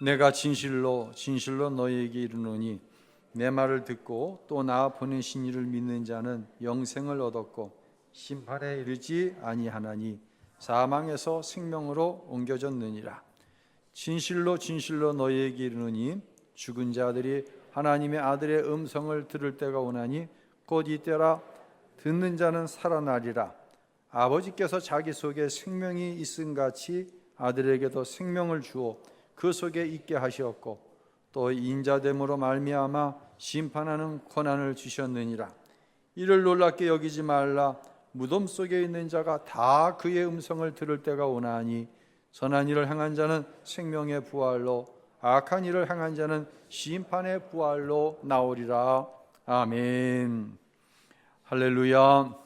내가 진실로 진실로 너희에게 이르노니 내 말을 듣고 또 나 보내신 이를 믿는 자는 영생을 얻었고 심판에 이르지 아니하나니 사망에서 생명으로 옮겨졌느니라. 진실로 진실로 너희에게 이르노니 죽은 자들이 하나님의 아들의 음성을 들을 때가 오나니 곧 이때라. 듣는 자는 살아나리라. 아버지께서 자기 속에 생명이 있음같이 아들에게도 생명을 주어 그 속에 있게 하시었고 또 인자됨으로 말미암아 심판하는 권한을 주셨느니라. 이를 놀랍게 여기지 말라. 무덤 속에 있는 자가 다 그의 음성을 들을 때가 오나니 선한 일을 행한 자는 생명의 부활로 악한 일을 행한 자는 심판의 부활로 나오리라. 아멘. 할렐루야.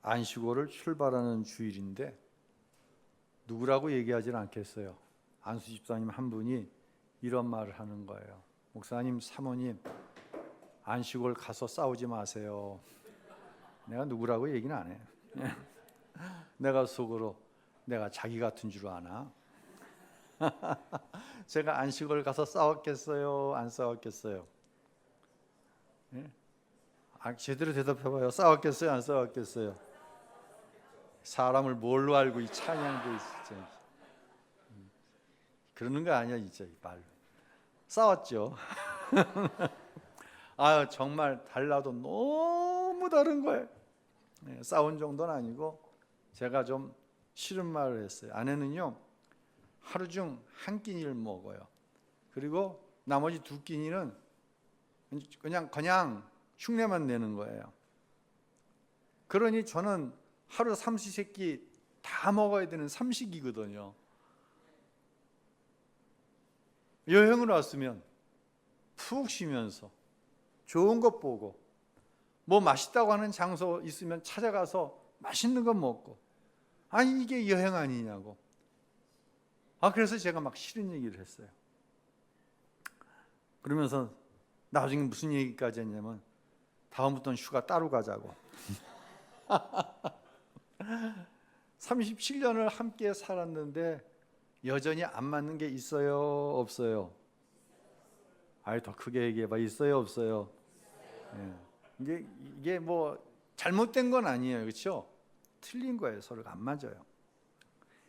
안식오를 출발하는 주일인데 누구라고 얘기하지는 않겠어요. 안수 집사님 한 분이 이런 말을 하는 거예요. 목사님, 사모님, 안식오를 가서 싸우지 마세요. 내가 누구라고 얘기는 안 해. 내가 속으로 내가 자기 같은 줄 아나? 제가 안식오를 가서 싸웠겠어요? 안 싸웠겠어요? 제대로 대답해봐요. 싸웠겠어요? 안 싸웠겠어요? 사람을 뭘로 알고 이 찬양도 있지. 그러는 거 아니야 진짜 이 말로. 싸웠죠. 정말 달라도 너무 다른 거예요. 싸운 정도는 아니고 제가 좀 싫은 말을 했어요. 아내는요 하루 중 한 끼니를 먹어요. 그리고 나머지 두 끼니는 그냥 흉내만 내는 거예요. 그러니 저는 하루 삼시세끼 다 먹어야 되는 삼식이거든요. 여행을 왔으면 푹 쉬면서 좋은 것 보고 뭐 맛있다고 하는 장소 있으면 찾아가서 맛있는 거 먹고 이게 여행 아니냐고. 그래서 제가 막 싫은 얘기를 했어요. 그러면서 나중에 무슨 얘기까지 했냐면 다음부터는 휴가 따로 가자고. 37년을 함께 살았는데 여전히 안 맞는 게 있어요, 없어요? 더 크게 얘기해봐. 있어요, 없어요? 이게 뭐 잘못된 건 아니에요, 그렇죠? 틀린 거예요. 서로가 안 맞아요.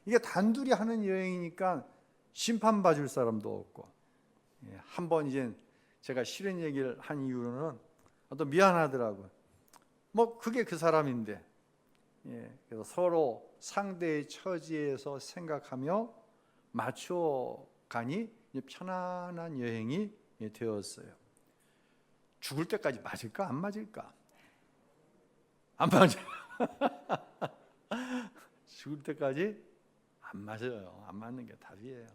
이게 단둘이 하는 여행이니까 심판받을 사람도 없고. 한번 이제 제가 싫은 얘기를 한 이유로는 또 미안하더라고요. 뭐 그게 그 사람인데. 그래서 서로 상대의 처지에서 생각하며 맞춰가니 편안한 여행이 되었어요. 죽을 때까지 맞을까 안 맞을까? 안 맞아요. 죽을 때까지 안 맞아요. 안 맞는 게 답이에요.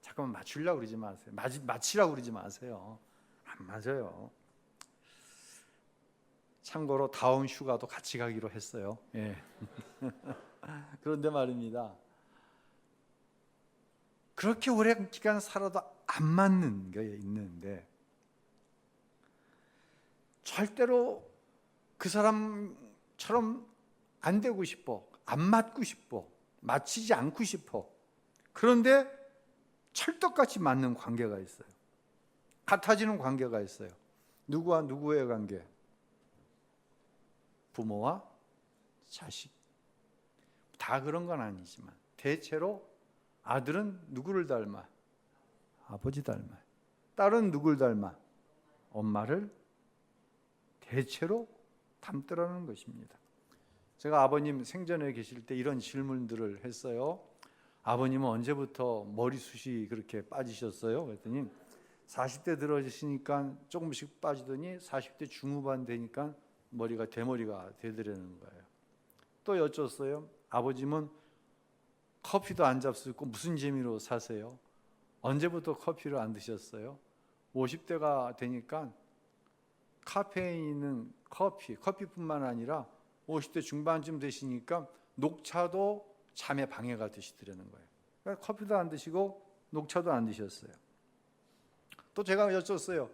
잠깐만 맞추려고 그러지 마세요. 맞히라고 그러지 마세요. 안 맞아요. 참고로 다음 휴가도 같이 가기로 했어요. 그런데 말입니다. 그렇게 오랜 기간 살아도 안 맞는 게 있는데 절대로 그 사람처럼 안 되고 싶어. 안 맞고 싶어. 맞히지 않고 싶어. 그런데 찰떡같이 맞는 관계가 있어요. 같아지는 관계가 있어요. 누구와 누구의 관계? 부모와 자식. 다 그런 건 아니지만 대체로 아들은 누구를 닮아? 아버지 닮아요. 딸은 누굴 닮아? 엄마를 대체로 닮더라는 것입니다. 제가 아버님 생전에 계실 때 이런 질문들을 했어요. 아버님은 언제부터 머리숱이 그렇게 빠지셨어요? 그랬더니 40대 들어지시니까 조금씩 빠지더니 40대 중후반 되니까 머리가 대머리가 되더라는 거예요. 또 여쭸어요. 아버님은 커피도 안 잡수고 무슨 재미로 사세요? 언제부터 커피를 안 드셨어요? 50대가 되니까 카페인 있는 커피뿐만 아니라 50대 중반쯤 되시니까 녹차도 잠에 방해가 되시더라는 거예요. 그러니까 커피도 안 드시고 녹차도 안 드셨어요. 또 제가 여쭸어요.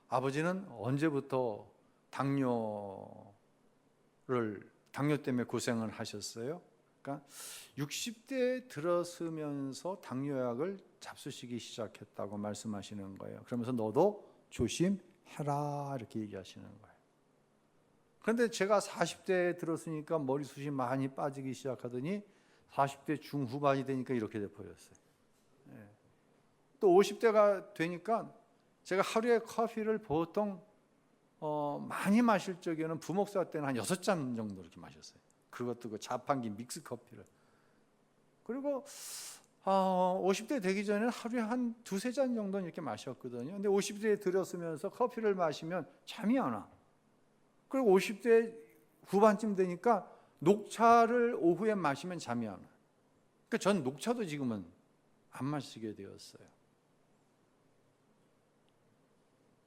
아버지는 언제부터 당뇨 때문에 고생을 하셨어요? 보니까 60대에 들었으면서 당뇨약을 잡수시기 시작했다고 말씀하시는 거예요. 그러면서 너도 조심해라 이렇게 얘기하시는 거예요. 그런데 제가 40대에 들었으니까 머리숱이 많이 빠지기 시작하더니 40대 중후반이 되니까 이렇게 돼 버렸어요. 또 50대가 되니까 제가 하루에 커피를 보통 많이 마실 적에는 부목사 때는 한 6잔 정도 이렇게 마셨어요. 그것도 그 자판기 믹스 커피를. 그리고 50대 되기 전에는 하루에 한 2-3잔 정도는 이렇게 마셨거든요. 근데 50대에 들었으면서 커피를 마시면 잠이 안 와. 그리고 50대 후반쯤 되니까 녹차를 오후에 마시면 잠이 안 와. 그러니까 전 녹차도 지금은 안 마시게 되었어요.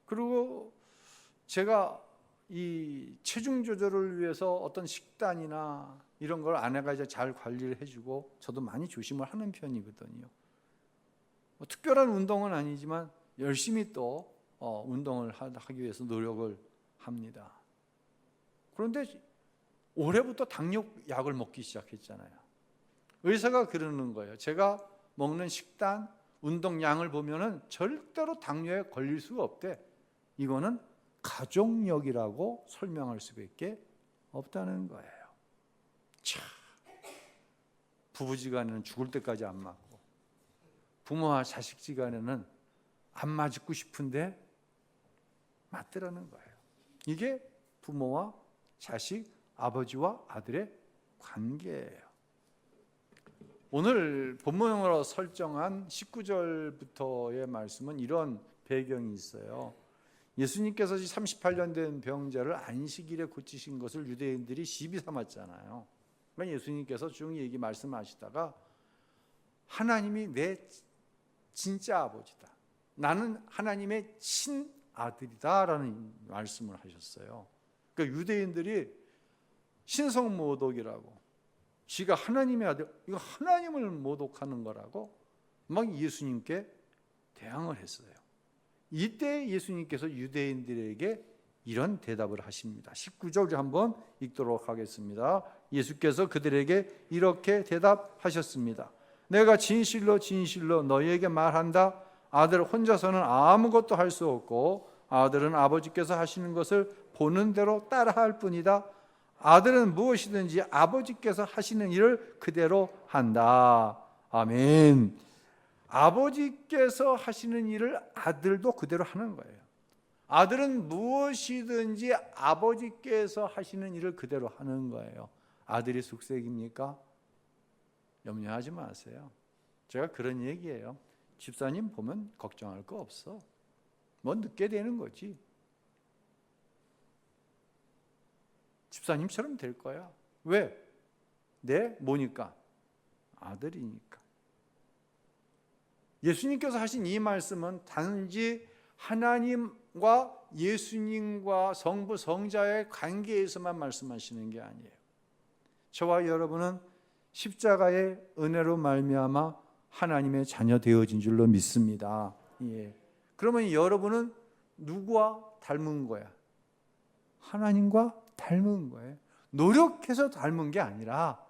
그리고 제가 이 체중 조절을 위해서 어떤 식단이나 이런 걸 아내가 이제 잘 관리를 해주고 저도 많이 조심을 하는 편이거든요. 뭐 특별한 운동은 아니지만 열심히 또 운동을 하기 위해서 노력을 합니다. 그런데 올해부터 당뇨약을 먹기 시작했잖아요. 의사가 그러는 거예요. 제가 먹는 식단, 운동량을 보면은 절대로 당뇨에 걸릴 수가 없대. 이거는 가족력이라고 설명할 수밖에 없다는 거예요. 참, 부부지간에는 죽을 때까지 안 맞고 부모와 자식지간에는 안 맞고 싶은데 맞더라는 거예요. 이게 부모와 자식, 아버지와 아들의 관계예요. 오늘 본문으로 설정한 19절부터의 말씀은 이런 배경이 있어요. 예수님께서 38년 된 병자를 안식일에 고치신 것을 유대인들이 시비 삼았잖아요. 그러니까 예수님께서 쭉 얘기 말씀하시다가 하나님이 내 진짜 아버지다, 나는 하나님의 친아들이다라는 말씀을 하셨어요. 그러니까 유대인들이 신성모독이라고, 지가 하나님의 아들, 이거 하나님을 모독하는 거라고 막 예수님께 대항을 했어요. 이때 예수님께서 유대인들에게 이런 대답을 하십니다. 19절 한번 읽도록 하겠습니다. 예수께서 그들에게 이렇게 대답하셨습니다. 내가 진실로 진실로 너희에게 말한다. 아들 혼자서는 아무것도 할 수 없고 아들은 아버지께서 하시는 것을 보는 대로 따라할 뿐이다. 아들은 무엇이든지 아버지께서 하시는 일을 그대로 한다. 아멘. 아버지께서 하시는 일을 아들도 그대로 하는 거예요. 아들은 무엇이든지 아버지께서 하시는 일을 그대로 하는 거예요. 아들이 쑥색입니까? 염려하지 마세요. 제가 그런 얘기예요. 집사님 보면 걱정할 거 없어. 뭐 늦게 되는 거지. 집사님처럼 될 거야. 왜? 뭐니까? 아들이니까. 예수님께서 하신 이 말씀은 단지 하나님과 예수님과 성부 성자의 관계에서만 말씀하시는 게 아니에요. 저와 여러분은 십자가의 은혜로 말미암아 하나님의 자녀 되어진 줄로 믿습니다. 예. 그러면 여러분은 누구와 닮은 거야? 하나님과 닮은 거예요. 노력해서 닮은 게 아니라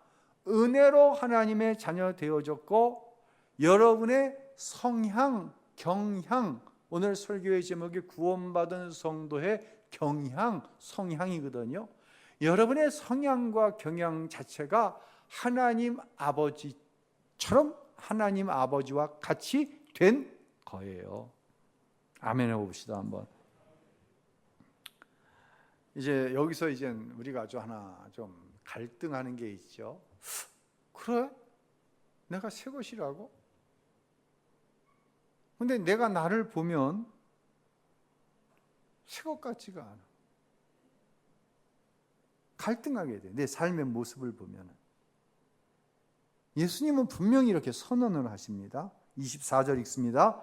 은혜로 하나님의 자녀 되어졌고 여러분의 성향, 경향, 오늘 설교의 제목이 구원받은 성도의 경향, 성향이거든요. 여러분의 성향과 경향 자체가 하나님 아버지처럼 하나님 아버지와 같이 된 거예요. 아멘 해봅시다 한번. 이제 여기서 이제 우리가 하나 좀 갈등하는 게 있죠. 그래? 내가 새 것이라고? 근데 내가 나를 보면 새 것 같지가 않아. 갈등하게 돼. 내 삶의 모습을 보면. 예수님은 분명히 이렇게 선언을 하십니다. 24절 읽습니다.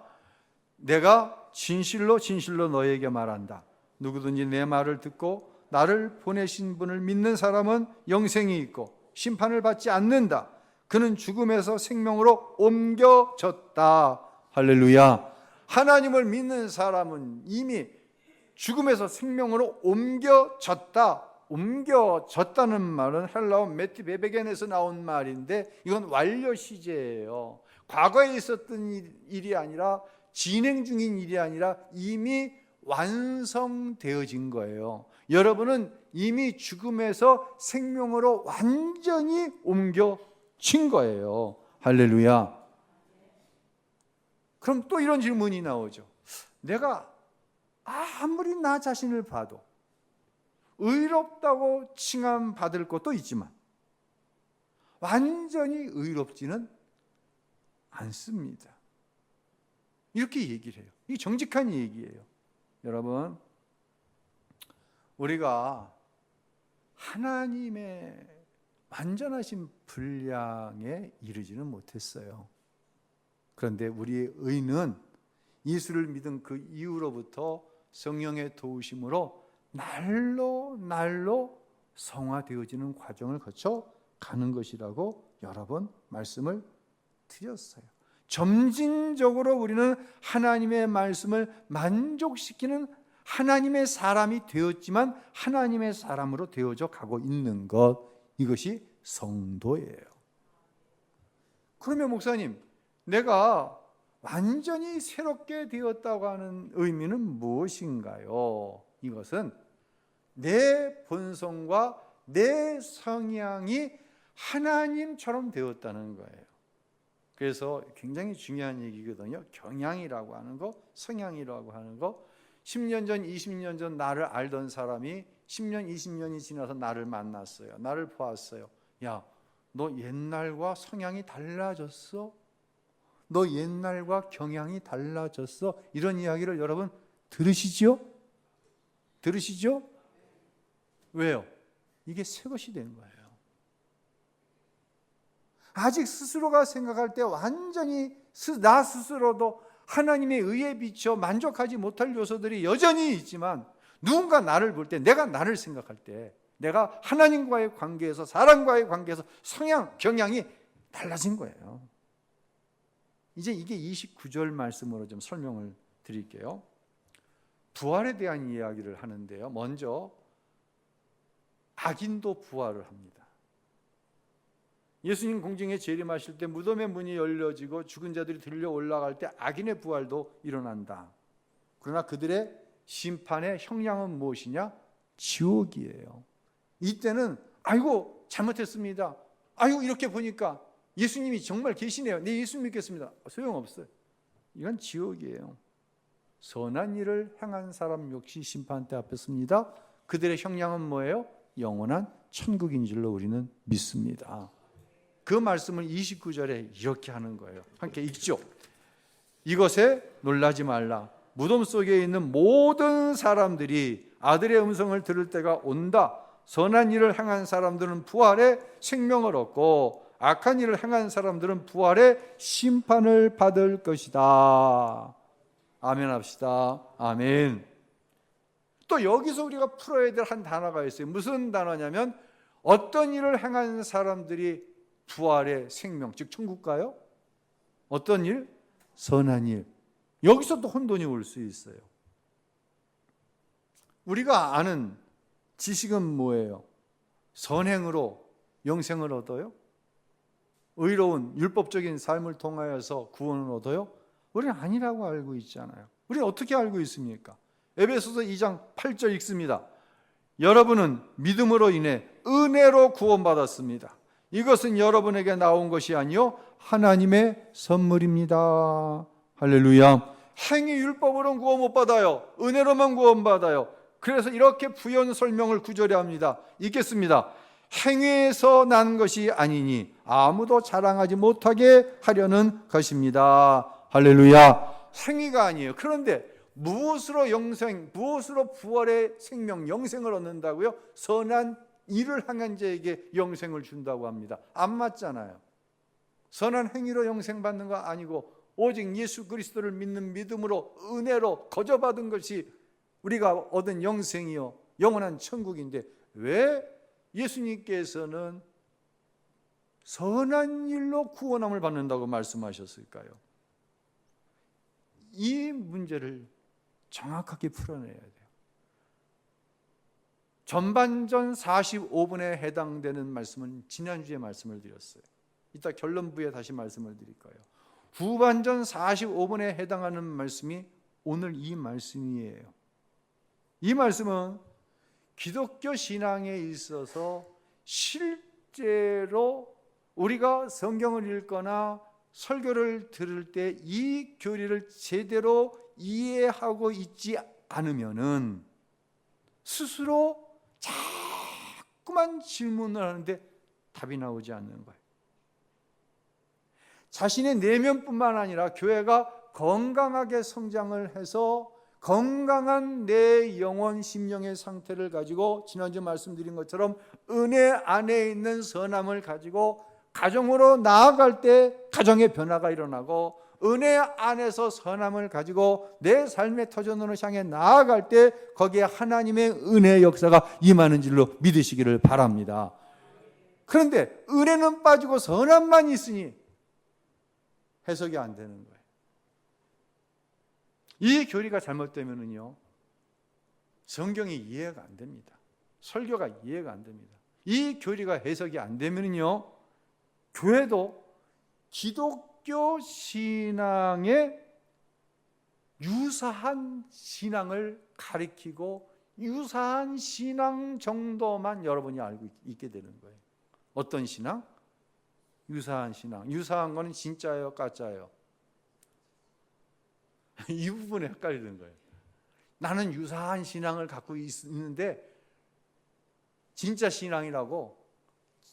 내가 진실로 진실로 너에게 말한다. 누구든지 내 말을 듣고 나를 보내신 분을 믿는 사람은 영생이 있고 심판을 받지 않는다. 그는 죽음에서 생명으로 옮겨졌다. 할렐루야. 하나님을 믿는 사람은 이미 죽음에서 생명으로 옮겨졌다. 옮겨졌다는 말은 헬라어 메티베베겐에서 나온 말인데 이건 완료 시제예요. 과거에 있었던 일이 아니라 진행 중인 일이 아니라 이미 완성되어진 거예요. 여러분은 이미 죽음에서 생명으로 완전히 옮겨진 거예요. 할렐루야. 그럼 또 이런 질문이 나오죠. 내가 아무리 나 자신을 봐도 의롭다고 칭함받을 것도 있지만 완전히 의롭지는 않습니다. 이렇게 얘기를 해요. 이게 정직한 얘기예요. 여러분, 우리가 하나님의 완전하신 분량에 이르지는 못했어요. 그런데 우리의 의는 예수를 믿은 그 이후로부터 성령의 도우심으로 날로 성화되어지는 과정을 거쳐 가는 것이라고 여러 번 말씀을 드렸어요. 점진적으로 우리는 하나님의 말씀을 만족시키는 하나님의 사람이 되었지만 하나님의 사람으로 되어져 가고 있는 것, 이것이 성도예요. 그러면 목사님, 내가 완전히 새롭게 되었다고 하는 의미는 무엇인가요? 이것은 내 본성과 내 성향이 하나님처럼 되었다는 거예요. 그래서 굉장히 중요한 얘기거든요. 경향이라고 하는 거, 성향이라고 하는 거. 10년 전, 20년 전 나를 알던 사람이 10년, 20년이 지나서 나를 만났어요. 나를 보았어요. 야, 너 옛날과 성향이 달라졌어? 너 옛날과 경향이 달라졌어? 이런 이야기를 여러분 들으시죠? 들으시죠? 왜요? 이게 새 것이 된 거예요. 아직 스스로가 생각할 때 완전히 나 스스로도 하나님의 의에 비춰 만족하지 못할 요소들이 여전히 있지만 누군가 나를 볼 때, 내가 나를 생각할 때, 내가 하나님과의 관계에서, 사람과의 관계에서 성향, 경향이 달라진 거예요. 이제 이게 29절 말씀으로 좀 설명을 드릴게요. 부활에 대한 이야기를 하는데요. 먼저 악인도 부활을 합니다. 예수님 공중에 재림하실 때 무덤의 문이 열려지고 죽은 자들이 들려 올라갈 때 악인의 부활도 일어난다. 그러나 그들의 심판의 형량은 무엇이냐? 지옥이에요. 이때는 아이고 잘못했습니다. 아이고 이렇게 보니까 예수님이 정말 계시네요. 네, 예수 믿겠습니다. 소용없어요. 이건 지옥이에요. 선한 일을 행한 사람 역시 심판대 앞에 섭니다. 그들의 형량은 뭐예요? 영원한 천국인 줄로 우리는 믿습니다. 그 말씀을 29절에 이렇게 하는 거예요. 함께 읽죠. 이것에 놀라지 말라. 무덤 속에 있는 모든 사람들이 아들의 음성을 들을 때가 온다. 선한 일을 행한 사람들은 부활의 생명을 얻고 악한 일을 행한 사람들은 부활의 심판을 받을 것이다. 아멘 합시다. 아멘. 또 여기서 우리가 풀어야 될 한 단어가 있어요. 무슨 단어냐면 어떤 일을 행한 사람들이 부활의 생명, 즉 천국 가요? 어떤 일? 선한 일. 여기서 또 혼돈이 올 수 있어요. 우리가 아는 지식은 뭐예요? 선행으로 영생을 얻어요? 의로운 율법적인 삶을 통하여서 구원을 얻어요? 우리는 아니라고 알고 있잖아요. 우리는 어떻게 알고 있습니까? 에베소서 2장 8절 읽습니다. 여러분은 믿음으로 인해 은혜로 구원받았습니다. 이것은 여러분에게 나온 것이 아니요 하나님의 선물입니다. 할렐루야. 행위 율법으로는 구원 못 받아요. 은혜로만 구원받아요. 그래서 이렇게 부연 설명을 9절에 합니다. 읽겠습니다. 행위에서 난 것이 아니니 아무도 자랑하지 못하게 하려는 것입니다. 할렐루야. 행위가 아니에요. 그런데 무엇으로 영생, 무엇으로 부활의 생명, 영생을 얻는다고요? 선한 일을 행한 자에게 영생을 준다고 합니다. 안 맞잖아요. 선한 행위로 영생 받는 거 아니고 오직 예수 그리스도를 믿는 믿음으로 은혜로 거저받은 것이 우리가 얻은 영생이요 영원한 천국인데 왜 예수님께서는 선한 일로 구원함을 받는다고 말씀하셨을까요? 이 문제를 정확하게 풀어내야 돼요. 전반전 45분에 해당되는 말씀은 지난주에 말씀을 드렸어요. 이따 결론부에 다시 말씀을 드릴 거예요. 후반전 45분에 해당하는 말씀이 오늘 이 말씀이에요. 이 말씀은 기독교 신앙에 있어서 실제로 우리가 성경을 읽거나 설교를 들을 때 이 교리를 제대로 이해하고 있지 않으면은 스스로 자꾸만 질문을 하는데 답이 나오지 않는 거예요. 자신의 내면뿐만 아니라 교회가 건강하게 성장을 해서 건강한 내 영혼, 심령의 상태를 가지고 지난주 말씀드린 것처럼 은혜 안에 있는 선함을 가지고 가정으로 나아갈 때 가정의 변화가 일어나고, 은혜 안에서 선함을 가지고 내 삶의 터전으로 향해 나아갈 때 거기에 하나님의 은혜의 역사가 임하는 줄로 믿으시기를 바랍니다. 그런데 은혜는 빠지고 선함만 있으니 해석이 안 되는 거예요. 이 교리가 잘못되면요, 성경이 이해가 안 됩니다. 설교가 이해가 안 됩니다. 이 교리가 해석이 안 되면요, 교회도 기독교 신앙에 유사한 신앙을 가리키고 유사한 신앙 정도만 여러분이 알고 있게 되는 거예요. 어떤 신앙? 유사한 신앙. 유사한 거는 진짜예요, 가짜예요? 이 부분에 헷갈리는 거예요. 나는 유사한 신앙을 갖고 있는데 진짜 신앙이라고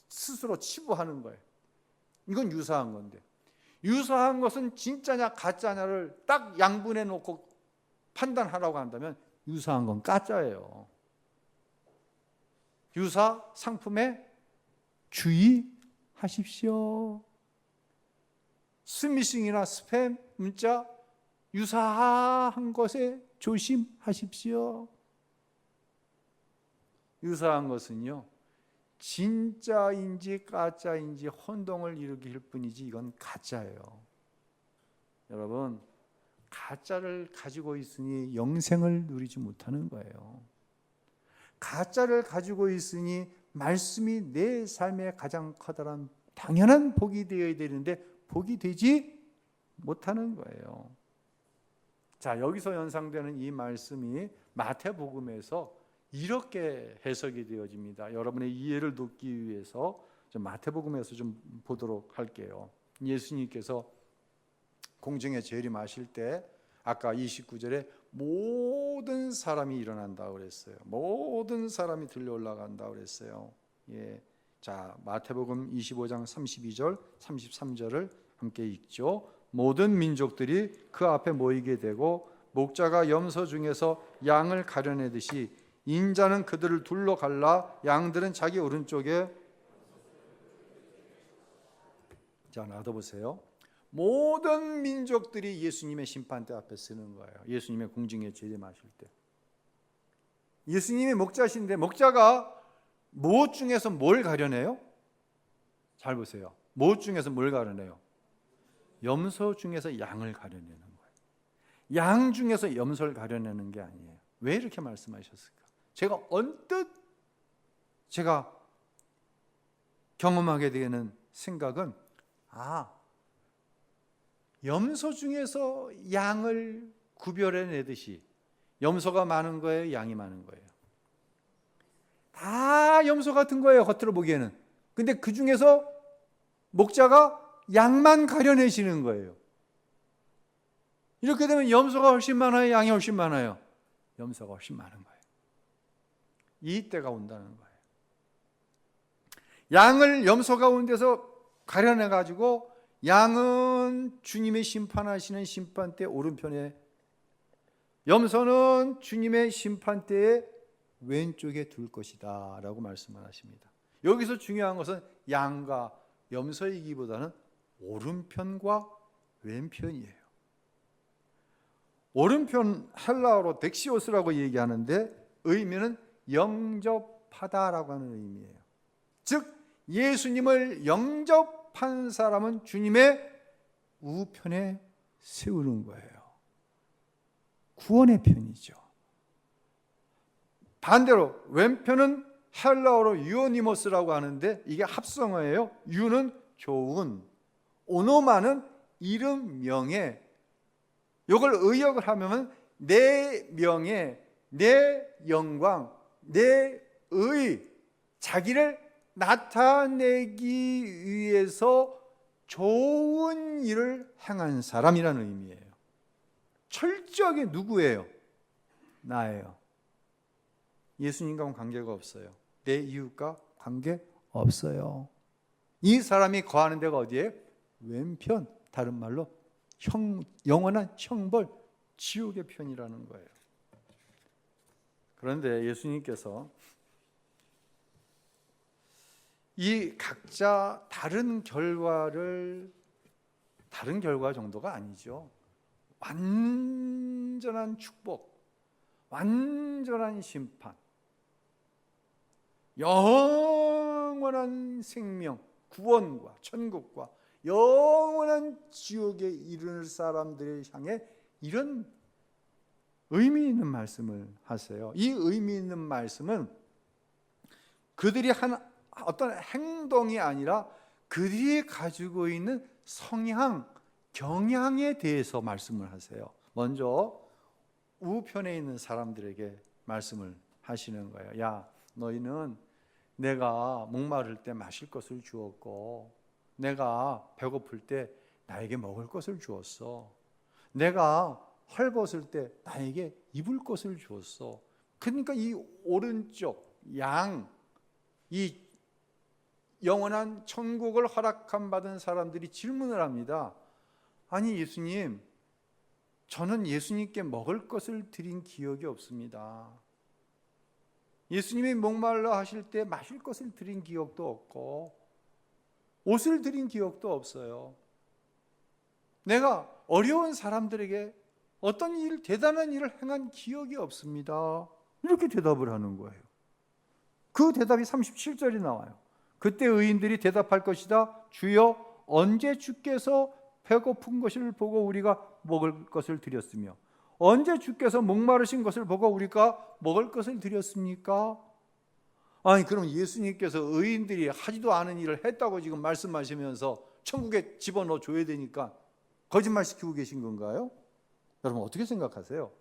스스로 치부하는 거예요. 이건 유사한 건데, 유사한 것은 진짜냐 가짜냐를 딱 양분해 놓고 판단하라고 한다면 유사한 건 가짜예요. 유사 상품에 주의하십시오. 스미싱이나 스팸 문자 유사한 것에 조심하십시오. 유사한 것은요, 진짜인지 가짜인지 혼동을 일으킬 뿐이지 이건 가짜예요. 여러분, 가짜를 가지고 있으니 영생을 누리지 못하는 거예요. 가짜를 가지고 있으니 말씀이 내 삶의 가장 커다란 당연한 복이 되어야 되는데 복이 되지 못하는 거예요. 자, 여기서 연상되는 이 말씀이 마태복음에서 이렇게 해석이 되어집니다. 여러분의 이해를 돕기 위해서 좀 마태복음에서 좀 보도록 할게요. 예수님께서 공중에 재림하실 때 아까 29절에 모든 사람이 일어난다고 그랬어요. 모든 사람이 들려 올라간다고 그랬어요. 예. 자, 마태복음 25장 32절, 33절을 함께 읽죠. 모든 민족들이 그 앞에 모이게 되고 목자가 염소 중에서 양을 가려내듯이 인자는 그들을 둘러 갈라 양들은 자기 오른쪽에. 자, 놔둬보세요. 모든 민족들이 예수님의 심판대 앞에 서는 거예요. 예수님의 공중에 재림하실 때. 예수님이 목자신데 목자가 뭐 중에서 뭘 가려내요? 잘 보세요. 뭐 중에서 뭘 가려내요? 염소 중에서 양을 가려내는 거예요. 양 중에서 염소를 가려내는 게 아니에요. 왜 이렇게 말씀하셨을까? 제가 언뜻 경험하게 되는 생각은, 염소 중에서 양을 구별해내듯이 염소가 많은 거예요, 양이 많은 거예요? 다 염소 같은 거예요, 겉으로 보기에는. 근데 그 중에서 목자가 양만 가려내시는 거예요. 이렇게 되면 염소가 훨씬 많아요, 양이 훨씬 많아요? 염소가 훨씬 많은 거예요. 이 때가 온다는 거예요. 양을 염소 가운데서 가려내가지고 양은 주님의 심판하시는 심판대 오른편에, 염소는 주님의 심판대의 왼쪽에 둘 것이다 라고 말씀을 하십니다. 여기서 중요한 것은 양과 염소이기보다는 오른편과 왼편이에요. 오른편 헬라어로 덱시오스라고 얘기하는데 의미는 영접하다라고 하는 의미예요. 즉 예수님을 영접한 사람은 주님의 우편에 세우는 거예요. 구원의 편이죠. 반대로 왼편은 헬라어로 유오니모스라고 하는데 이게 합성어예요. 유는 좋은, 오노마는 이름, 명예. 이걸 의역을 하면 내 명예, 내 영광, 내 의, 자기를 나타내기 위해서 좋은 일을 행한 사람이라는 의미예요. 철저하게 누구예요? 나예요. 예수님과는 관계가 없어요. 내 이웃과 관계 없어요. 이 사람이 거하는 데가 어디예요? 왼편, 다른 말로 영원한 형벌, 지옥의 편이라는 거예요. 그런데 예수님께서 이 각자 다른 결과 정도가 아니죠. 완전한 축복, 완전한 심판, 영원한 생명, 구원과 천국과 영원한 지옥에 이르는 사람들을 향해 이런 의미 있는 말씀을 하세요. 이 의미 있는 말씀은 그들이 한 어떤 행동이 아니라 그들이 가지고 있는 성향, 경향에 대해서 말씀을 하세요. 먼저 우편에 있는 사람들에게 말씀을 하시는 거예요. 야, 너희는 내가 목마를 때 마실 것을 주었고, 내가 배고플 때 나에게 먹을 것을 주었어. 내가 헐벗을 때 나에게 입을 것을 주었어. 그러니까 이 오른쪽 양, 이 영원한 천국을 허락함 받은 사람들이 질문을 합니다. 아니 예수님, 저는 예수님께 먹을 것을 드린 기억이 없습니다. 예수님이 목말라 하실 때 마실 것을 드린 기억도 없고 옷을 드린 기억도 없어요. 내가 어려운 사람들에게 어떤 일, 대단한 일을 행한 기억이 없습니다. 이렇게 대답을 하는 거예요. 그 대답이 37절이 나와요. 그때 의인들이 대답할 것이다. 주여, 언제 주께서 배고픈 것을 보고 우리가 먹을 것을 드렸으며 언제 주께서 목마르신 것을 보고 우리가 먹을 것을 드렸습니까? 아니 그럼 예수님께서 의인들이 하지도 않은 일을 했다고 지금 말씀하시면서 천국에 집어넣어 줘야 되니까 거짓말 시키고 계신 건가요? 여러분 어떻게 생각하세요?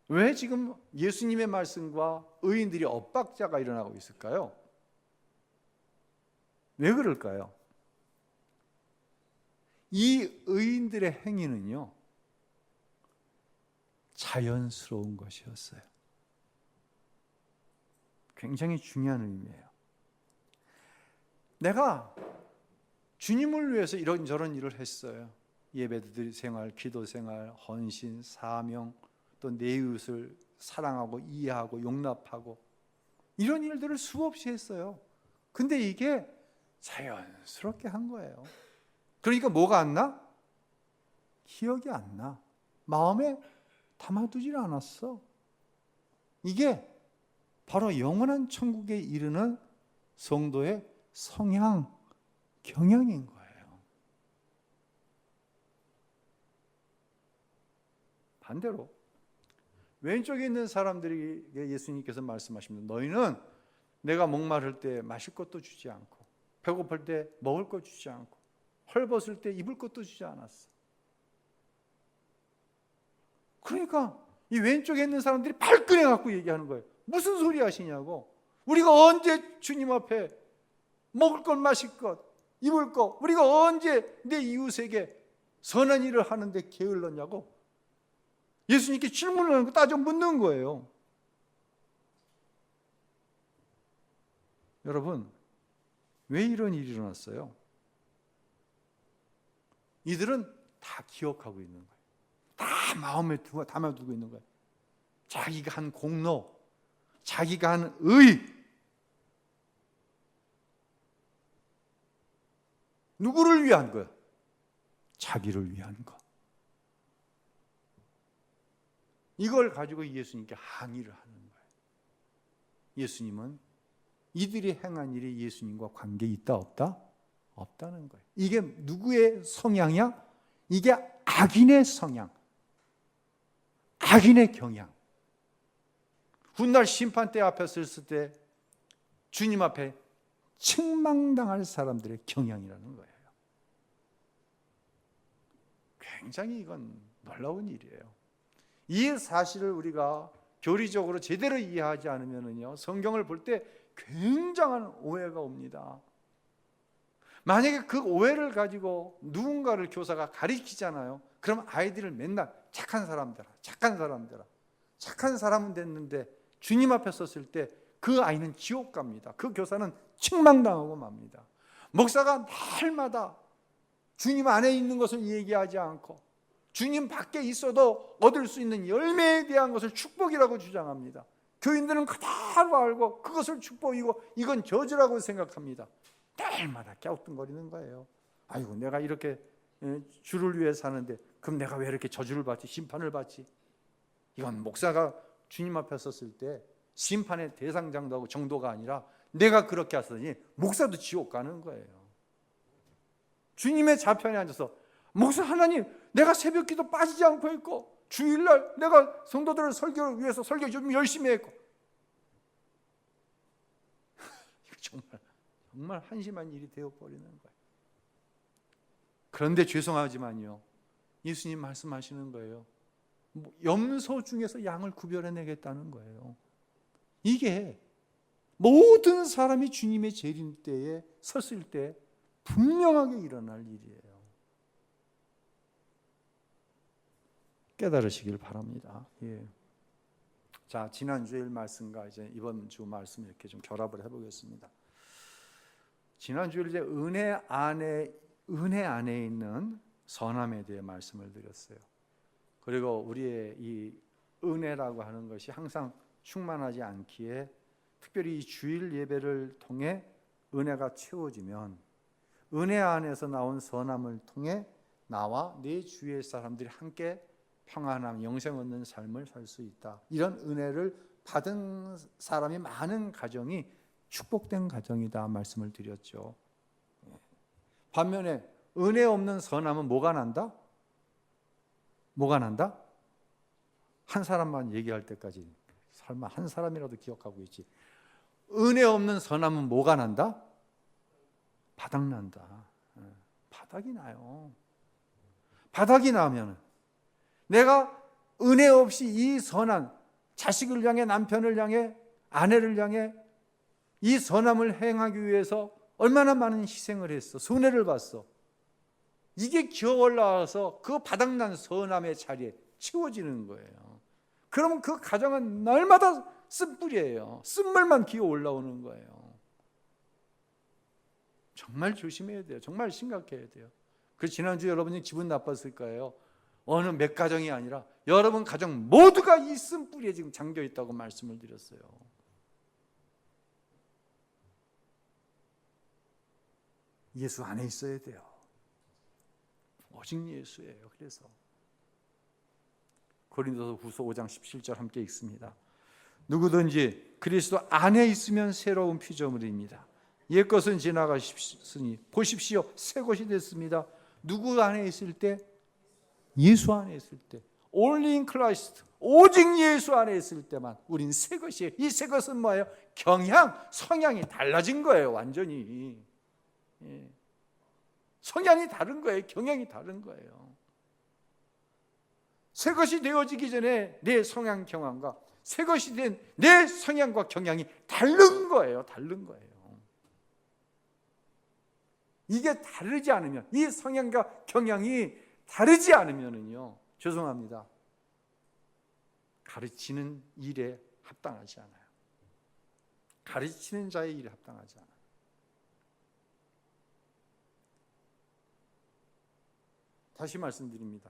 왜 지금 예수님의 말씀과 의인들이 엇박자가 일어나고 있을까요? 왜 그럴까요? 이 의인들의 행위는요, 자연스러운 것이었어요. 굉장히 중요한 의미예요. 내가 주님을 위해서 이런저런 일을 했어요. 예배드릴 생활, 기도 생활, 헌신, 사명, 또 내 이웃을 사랑하고 이해하고 용납하고 이런 일들을 수없이 했어요. 근데 이게 자연스럽게 한 거예요. 그러니까 뭐가 안 나? 기억이 안 나. 마음에 담아두질 않았어. 이게 바로 영원한 천국에 이르는 성도의 성향, 경향인 거예요. 반대로 왼쪽에 있는 사람들에게 예수님께서 말씀하십니다. 너희는 내가 목마를 때 마실 것도 주지 않고 배고플 때 먹을 것 주지 않고 헐벗을 때 입을 것도 주지 않았어. 그러니까 이 왼쪽에 있는 사람들이 발끈해 갖고 얘기하는 거예요. 무슨 소리 하시냐고. 우리가 언제 주님 앞에 먹을 것, 마실 것, 입을 것, 우리가 언제 내 이웃에게 선한 일을 하는데 게을렀냐고 예수님께 질문을 하는 거 따져 묻는 거예요. 여러분, 왜 이런 일이 일어났어요? 이들은 다 기억하고 있는 거예요. 다 마음에 담아두고 있는 거예요. 자기가 한 공로, 자기가 한 의, 누구를 위한 거예요? 자기를 위한 것. 이걸 가지고 예수님께 항의를 하는 거예요. 예수님은 이들이 행한 일이 예수님과 관계 있다 없다? 없다는 거예요. 이게 누구의 성향이야? 이게 악인의 성향, 악인의 경향. 훗날 심판대 앞에 섰을 때 주님 앞에 책망당할 사람들의 경향이라는 거예요. 굉장히 이건 놀라운 일이에요. 이 사실을 우리가 교리적으로 제대로 이해하지 않으면요, 성경을 볼 때 굉장한 오해가 옵니다. 만약에 그 오해를 가지고 누군가를 교사가 가리키잖아요. 그럼 아이들을 맨날 착한 사람은 됐는데 주님 앞에 섰을 때 그 아이는 지옥 갑니다. 그 교사는 책망당하고 맙니다. 목사가 날마다 주님 안에 있는 것을 얘기하지 않고 주님 밖에 있어도 얻을 수 있는 열매에 대한 것을 축복이라고 주장합니다. 교인들은 그대로 알고 그것을 축복이고 이건 저주라고 생각합니다. 날마다 갸우뚱거리는 거예요. 아이고, 내가 이렇게 주를 위해 사는데 그럼 내가 왜 이렇게 저주를 받지, 심판을 받지? 이건 목사가 주님 앞에 섰을 때 심판의 대상자도 정도가 아니라 내가 그렇게 하더니 목사도 지옥 가는 거예요. 주님의 좌편에 앉아서 목사 하나님, 내가 새벽기도 빠지지 않고 있고 주일날 내가 성도들을 설교를 위해서 설교 좀 열심히 했고 정말 한심한 일이 되어버리는 거예요. 그런데 죄송하지만요, 예수님 말씀하시는 거예요. 염소 중에서 양을 구별해내겠다는 거예요. 이게 모든 사람이 주님의 재림때에 섰을 때 분명하게 일어날 일이에요. 깨달으시길 바랍니다. 예. 자, 지난 주일 말씀과 이제 이번 주 말씀 이렇게 좀 결합을 해보겠습니다. 지난 주일 이제 은혜 안에 있는 선함에 대해 말씀을 드렸어요. 그리고 우리의 이 은혜라고 하는 것이 항상 충만하지 않기에 특별히 이 주일 예배를 통해 은혜가 채워지면 은혜 안에서 나온 선함을 통해 나와 내 주위의 사람들이 함께 평안함, 영생 얻는 삶을 살 수 있다. 이런 은혜를 받은 사람이 많은 가정이 축복된 가정이다 말씀을 드렸죠. 반면에 은혜 없는 선함은 뭐가 난다? 뭐가 난다? 한 사람만 얘기할 때까지 설마 한 사람이라도 기억하고 있지. 은혜 없는 선함은 뭐가 난다? 바닥난다. 바닥이 나요. 바닥이 나면 내가 은혜 없이 이 선한 자식을 향해, 남편을 향해, 아내를 향해 이 선함을 행하기 위해서 얼마나 많은 희생을 했어, 손해를 봤어. 이게 기어 올라와서 그 바닥난 선함의 자리에 채워지는 거예요. 그러면 그 가정은 날마다 쓴뿌리예요. 쓴물만 기어 올라오는 거예요. 정말 조심해야 돼요. 정말 심각해야 돼요. 그래서 지난주 여러분이 기분 나빴을 거예요. 어느 몇 가정이 아니라 여러분 가정 모두가 이 쓴뿌리에 지금 잠겨 있다고 말씀을 드렸어요. 예수 안에 있어야 돼요. 오직 예수예요. 그래서 고린도서후서 5장 17절 함께 읽습니다. 누구든지 그리스도 안에 있으면 새로운 피조물입니다. 옛것은 지나가셨으니 보십시오, 새 것이 됐습니다. 누구 안에 있을 때? 예수 안에 있을 때. Only in Christ. 오직 예수 안에 있을 때만 우린 새 것이에요. 이 새 것은 뭐예요? 경향, 성향이 달라진 거예요. 완전히. 예. 성향이 다른 거예요. 경향이 다른 거예요. 새 것이 되어지기 전에 내 성향 경향과 새 것이 된 내 성향과 경향이 다른 거예요. 다른 거예요. 이게 다르지 않으면, 이 성향과 경향이 다르지 않으면은요, 죄송합니다, 가르치는 일에 합당하지 않아요. 가르치는 자의 일에 합당하지 않아요. 다시 말씀드립니다.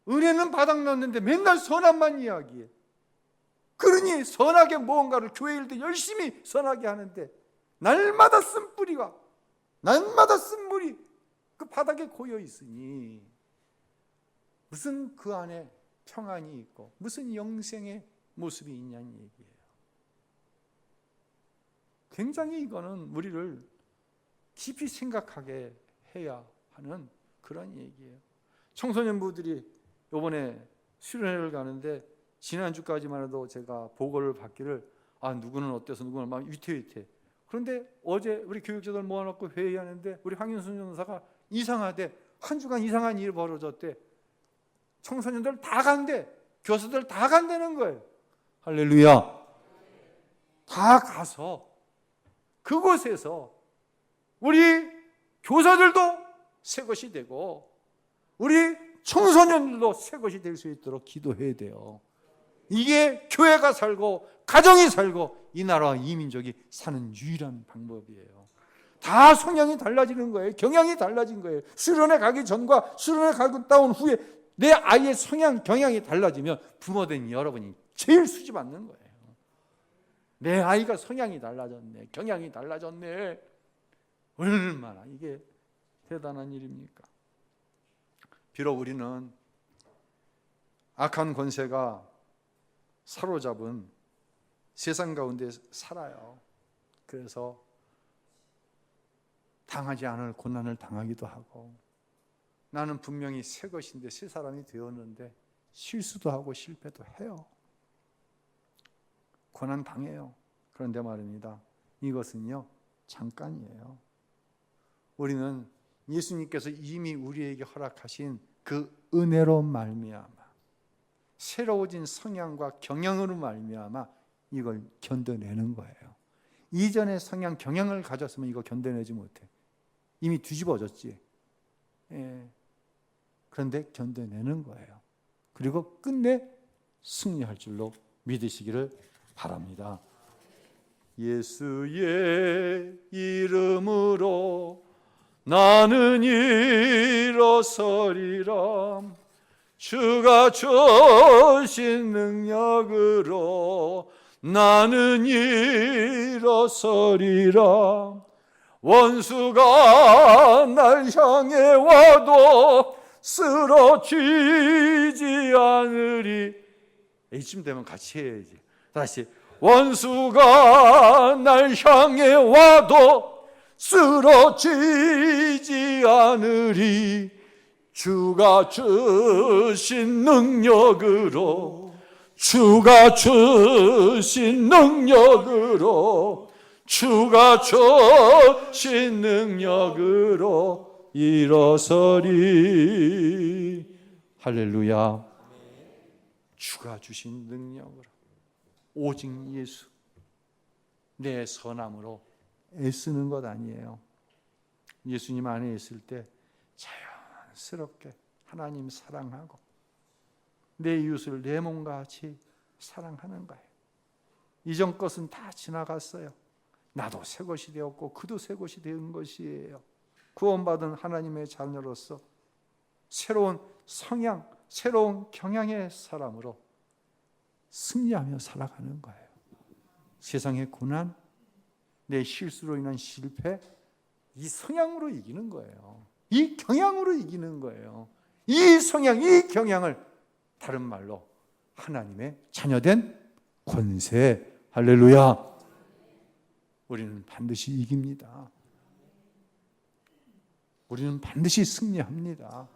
은혜는 바닥났는데 맨날 선함만 이야기해. 그러니 선하게 무언가를 교회 일도 열심히 선하게 하는데 날마다 쓴뿌리가, 날마다 쓴물이 그 바닥에 고여 있으니 무슨 그 안에 평안이 있고 무슨 영생의 모습이 있냐는 얘기예요. 굉장히 이거는 우리를 깊이 생각하게 해야 하는 그런 얘기예요. 청소년부들이 이번에 수련회를 가는데 지난주까지만 해도 제가 보고를 받기를 누구는 어때서 누구는 막 위태위태. 그런데 어제 우리 교육자들 모아놓고 회의하는데 우리 황윤순 전사가 이상하대. 한 주간 이상한 일이 벌어졌대. 청소년들 다 간대. 교사들 다 간다는 거예요. 할렐루야. 다 가서 그곳에서 우리 교사들도 새 것이 되고 우리 청소년들도 새 것이 될 수 있도록 기도해야 돼요. 이게 교회가 살고 가정이 살고 이 나라와 이 민족이 사는 유일한 방법이에요. 다 성향이 달라지는 거예요. 경향이 달라진 거예요. 수련회 가기 전과 수련회 갔다 온 후에 내 아이의 성향, 경향이 달라지면 부모된 여러분이 제일 수줍어하는 거예요. 내 아이가 성향이 달라졌네, 경향이 달라졌네. 얼마나 이게 대단한 일입니까? 비록 우리는 악한 권세가 사로잡은 세상 가운데 살아요. 그래서 당하지 않을 고난을 당하기도 하고, 나는 분명히 새 것인데 새 사람이 되었는데 실수도 하고 실패도 해요. 고난 당해요. 그런데 말입니다, 이것은요 잠깐이에요. 우리는 예수님께서 이미 우리에게 허락하신 그 은혜로 말미암아, 새로워진 성향과 경향으로 말미암아 이걸 견뎌내는 거예요. 이전의 성향, 경향을 가졌으면 이거 견뎌내지 못해. 이미 뒤집어졌지. 그런데 견뎌내는 거예요. 그리고 끝내 승리할 줄로 믿으시기를 바랍니다. 예수의 이름으로 나는 일어서리라. 주가 주신 능력으로 나는 일어서리라. 원수가 날 향해 와도 쓰러지지 않으리. 이쯤 되면 같이 해야지. 다시. 원수가 날 향해 와도 쓰러지지 않으리. 주가 주신 능력으로, 주가 주신 능력으로, 주가 주신 능력으로 일어서리. 할렐루야. 주가 주신 능력으로, 오직 예수, 내 선함으로 애쓰는 것 아니에요. 예수님 안에 있을 때 자연스럽게 하나님 사랑하고 내 이웃을 내 몸과 같이 사랑하는 거예요. 이전 것은 다 지나갔어요. 나도 새 것이 되었고 그도 새 것이 된 것이에요. 구원받은 하나님의 자녀로서 새로운 성향, 새로운 경향의 사람으로 승리하며 살아가는 거예요. 세상의 고난, 내 실수로 인한 실패, 이 성향으로 이기는 거예요. 이 경향으로 이기는 거예요. 이 성향, 이 경향을 다른 말로 하나님의 자녀된 권세. 할렐루야. 우리는 반드시 이깁니다. 우리는 반드시 승리합니다.